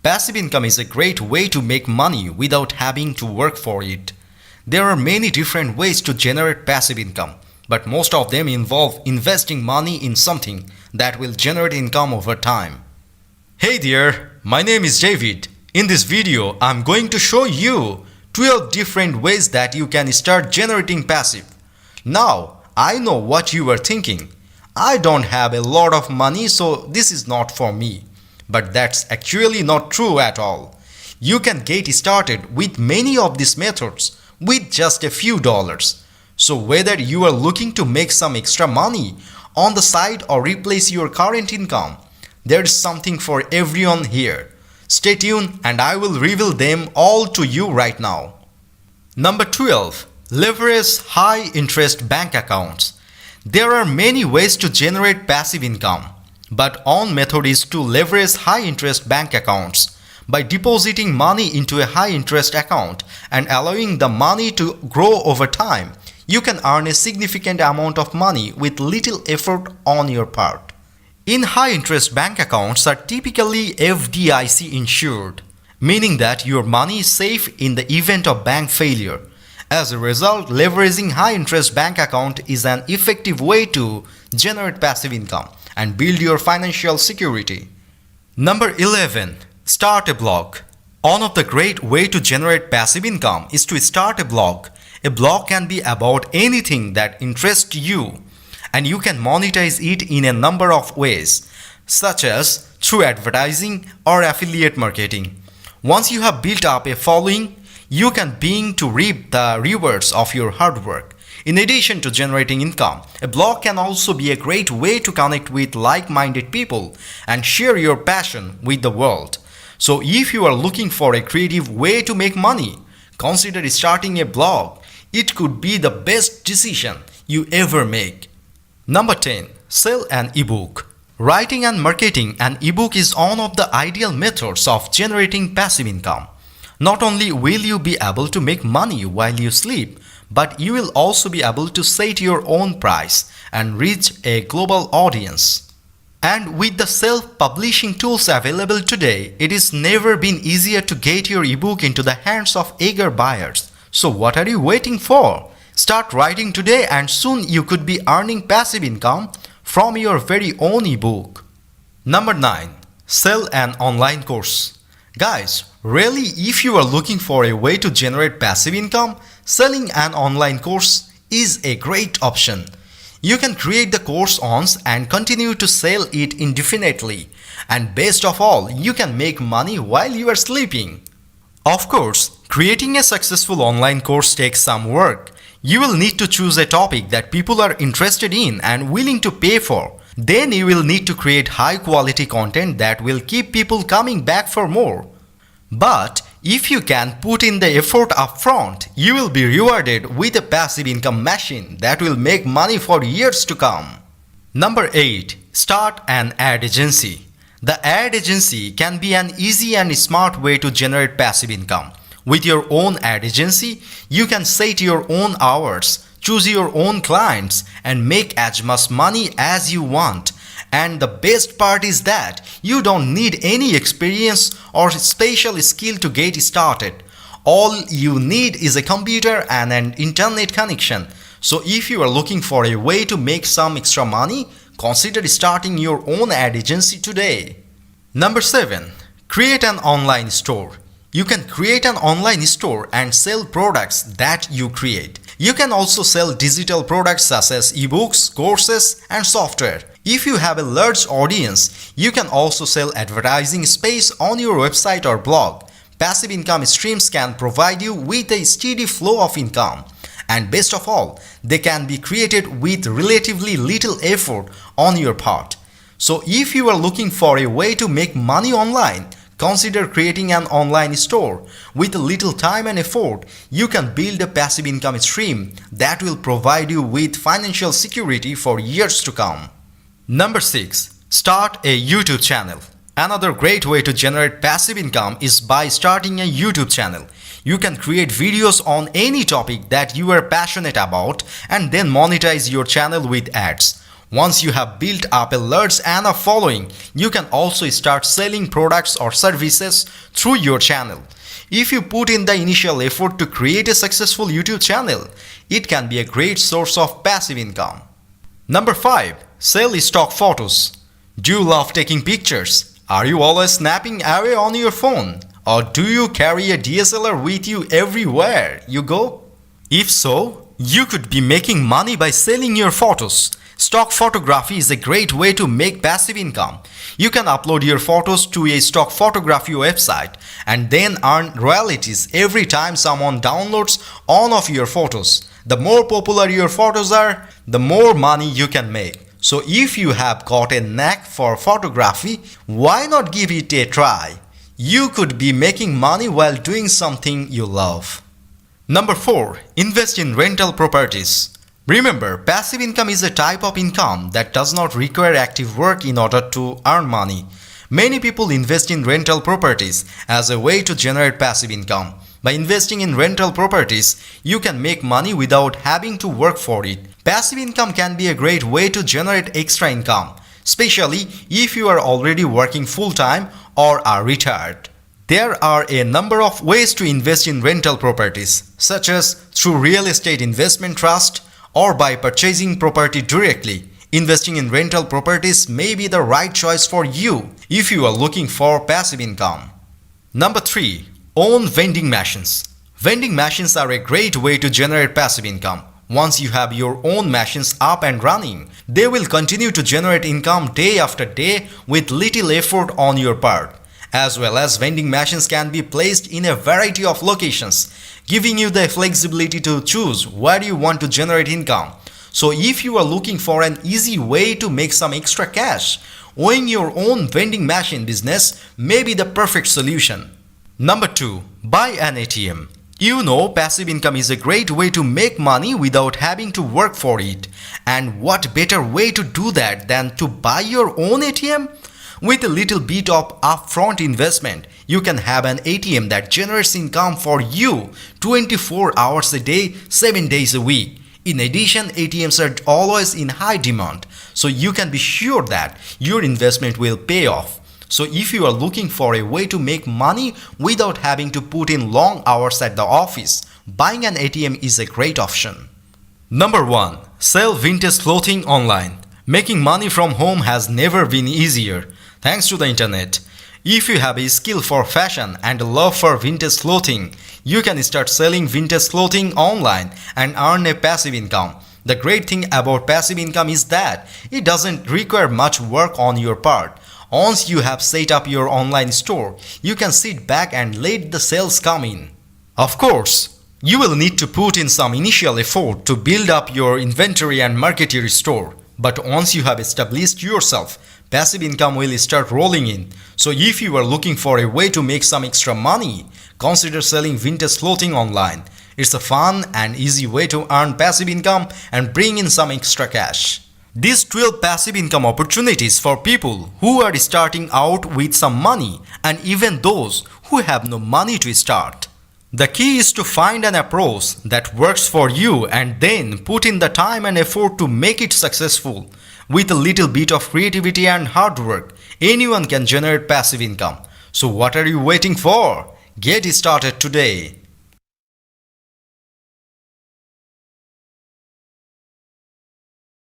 Passive income is a great way to make money without having to work for it. There are many different ways to generate passive income, but most of them involve investing money in something that will generate income over time. Hey there, my name is David. In this video, I'm going to show you 12 different ways that you can start generating passive. Now, I know what you are thinking. I don't have a lot of money, so this is not for me. But that's actually not true at all. You can get started with many of these methods with just a few dollars. So whether you are looking to make some extra money on the side or replace your current income, there is something for everyone here. Stay tuned and I will reveal them all to you right now. Number 12. Leverage high interest bank accounts. There are many ways to generate passive income, but one method is to leverage high interest bank accounts. By depositing money into a high interest account and allowing the money to grow over time, you can earn a significant amount of money with little effort on your part. In high interest bank accounts are typically FDIC insured, meaning that your money is safe in the event of bank failure. As a result, leveraging high interest bank account is an effective way to generate passive income and build your financial security. Number 11. Start a blog. One of the great way to generate passive income is to start a blog. A blog can be about anything that interests you, and you can monetize it in a number of ways, such as through advertising or affiliate marketing. Once you have built up a following, you can begin to reap the rewards of your hard work. In addition to generating income, a blog can also be a great way to connect with like-minded people and share your passion with the world. So if you are looking for a creative way to make money, consider starting a blog. It could be the best decision you ever make. Number 10. Sell an ebook. Writing and marketing an ebook is one of the ideal methods of generating passive income. Not only will you be able to make money while you sleep, but you will also be able to set your own price and reach a global audience. And with the self-publishing tools available today, it has never been easier to get your ebook into the hands of eager buyers. So what are you waiting for? Start writing today and soon you could be earning passive income from your very own ebook. Number 9. Sell an online course. Guys, really, if you are looking for a way to generate passive income, selling an online course is a great option. You can create the course once and continue to sell it indefinitely. And best of all, you can make money while you are sleeping. Of course, creating a successful online course takes some work. You will need to choose a topic that people are interested in and willing to pay for. Then you will need to create high quality content that will keep people coming back for more. But if you can put in the effort upfront, you will be rewarded with a passive income machine that will make money for years to come. Number 8. Start an ad agency. The ad agency can be an easy and smart way to generate passive income. With your own ad agency, you can set your own hours, choose your own clients, and make as much money as you want. And the best part is that you don't need any experience or special skill to get started. All you need is a computer and an internet connection. So if you are looking for a way to make some extra money, consider starting your own ad agency today. Number 7. Create an online store. You can create an online store and sell products that you create. You can also sell digital products such as ebooks, courses, and software. If you have a large audience, you can also sell advertising space on your website or blog. Passive income streams can provide you with a steady flow of income. And best of all, they can be created with relatively little effort on your part. So if you are looking for a way to make money online, consider creating an online store. With little time and effort, you can build a passive income stream that will provide you with financial security for years to come. Number 6. Start a YouTube channel. Another great way to generate passive income is by starting a YouTube channel. You can create videos on any topic that you are passionate about and then monetize your channel with ads. Once you have built up a large enough following, you can also start selling products or services through your channel. If you put in the initial effort to create a successful YouTube channel, it can be a great source of passive income. Number 5. Sell stock photos. Do you love taking pictures? Are you always snapping away on your phone? Or do you carry a DSLR with you everywhere you go? If so, you could be making money by selling your photos. Stock photography is a great way to make passive income. You can upload your photos to a stock photography website and then earn royalties every time someone downloads one of your photos. The more popular your photos are, the more money you can make. So if you have got a knack for photography, why not give it a try? You could be making money while doing something you love. Number 4. Invest in rental properties. Remember, passive income is a type of income that does not require active work in order to earn money. Many people invest in rental properties as a way to generate passive income. By investing in rental properties, you can make money without having to work for it. Passive income can be a great way to generate extra income, especially if you are already working full-time or are retired. There are a number of ways to invest in rental properties, such as through real estate investment trust or by purchasing property directly. Investing in rental properties may be the right choice for you if you are looking for passive income. Number 3. Own vending machines. Vending machines are a great way to generate passive income. Once you have your own machines up and running, they will continue to generate income day after day with little effort on your part. As well as vending machines can be placed in a variety of locations, giving you the flexibility to choose where you want to generate income. So if you are looking for an easy way to make some extra cash, owning your own vending machine business may be the perfect solution. Number 2. Buy an ATM. You know, passive income is a great way to make money without having to work for it. And what better way to do that than to buy your own ATM? With a little bit of upfront investment, you can have an ATM that generates income for you 24 hours a day, 7 days a week. In addition, ATMs are always in high demand, so you can be sure that your investment will pay off. So if you are looking for a way to make money without having to put in long hours at the office, buying an ATM is a great option. Number 1. Sell vintage clothing online. Making money from home has never been easier. Thanks to the internet. If you have a skill for fashion and a love for vintage clothing, you can start selling vintage clothing online and earn a passive income. The great thing about passive income is that it doesn't require much work on your part. Once you have set up your online store, you can sit back and let the sales come in. Of course, you will need to put in some initial effort to build up your inventory and market your store. But once you have established yourself, passive income will start rolling in. So if you are looking for a way to make some extra money, consider selling vintage clothing online. It's a fun and easy way to earn passive income and bring in some extra cash. These 12 passive income opportunities for people who are starting out with some money and even those who have no money to start. The key is to find an approach that works for you and then put in the time and effort to make it successful. With a little bit of creativity and hard work, anyone can generate passive income. So what are you waiting for? Get started today.